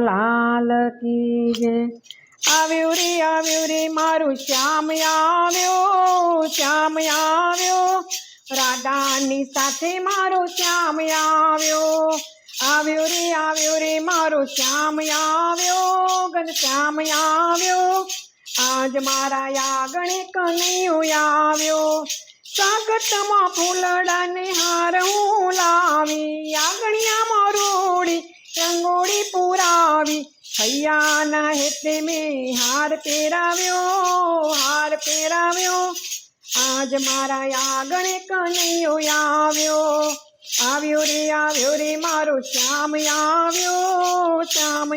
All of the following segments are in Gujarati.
લાલ કી જય। આવ્યો રે મારું શ્યામ આવ્યો રાધાની સાથે મારો શ્યામ આવ્યો રે મારો શ્યામ ઘનશ્યામ આવ્યો। આજ મારા આંગણે કનૈયો આવ્યો। સ્વાગતમાં ફૂલડાને હાર હું લાવી આંગણિયામાં રોડી રંગોળી પુરાવી। હૈયાના હેતે મેં હાર પહેરાવ્યો। આજ મારા આંગણે કનૈયો આવ્યો રે મારો શ્યામ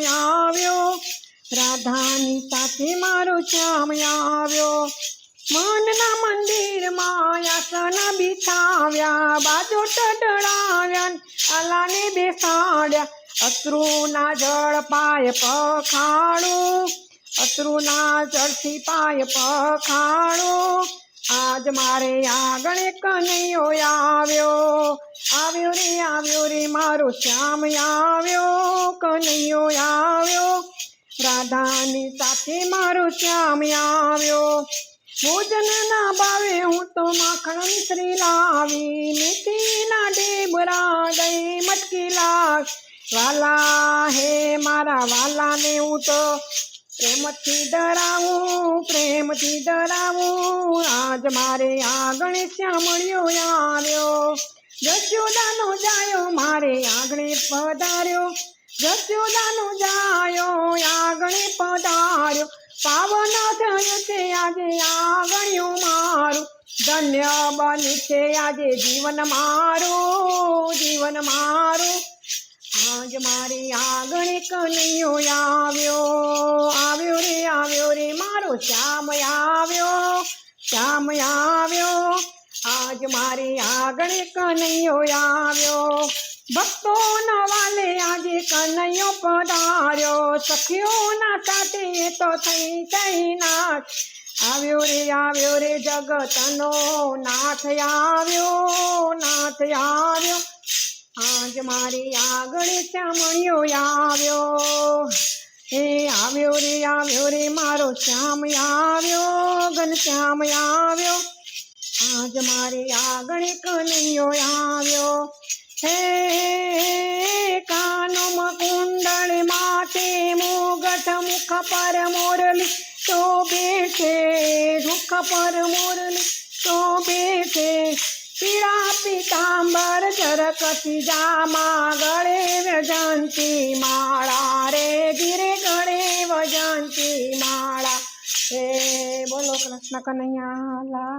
આવ્યો રાધાની સાથે મારો શ્યામ આવ્યો। મનના મંદિરમાં આસન બિછાવ્યા બાજોટ ઢળાવ્યા આલાને બેસાડ્યા। અશ્રુના જળ પાય પખાડું અશ્રુના જળથી પાય પખાડું। આજ મારે આંગણે કનૈયો આવ્યો રે મારો શ્યામ કનૈયો આવ્યો રાધાની સાથે મારો શ્યામ આવ્યો। ભોજન ના ભાવે હું તો માખણ મિશ્રી લાવી મીઠીના ઢેબરા દહીં મટકી લાવી। વાલા હે મારા વાલાને હું તો પ્રેમથી ડરાવું। આજ મારે આંગણે શ્યામળિયો આવ્યો। જશોદાનો જાયો મારે આંગણે પધાર્યો। જશોદાનો જાયો આંગણે પધાર્યો। પાવન થયું છે આજે આંગણિયું મારું ધન્ય બન્યું છે આજે જીવન મારું। આજ મારી આંગણે કનૈયો આવ્યો રે મારો શ્યામ આવ્યો। આજ મારી આંગણે કનૈયો આવ્યો। ભક્તોના વાલે આજે કનૈયો પધાર્યો। સખીઓના સાથે તો થઈ નાથ આવ્યો રે જગતનો નાથ આવ્યો। આજ મારી આંગણે શ્યામળિયો આવ્યો રે મારો શ્યામ ઘનશ્યામ આવ્યો। આજ મારી આંગણે કનૈયો આવ્યો। હે કાનોમાં કુંડળ માથે મુગટ મુખ પર મોરલી શોભે છે। પીળા પીતાંબર જરકતી જામા ગળે વજંતી માળા રે ધીરે ગળે વજંતી માળા। હે બોલો કૃષ્ણ કનૈયા લાલ।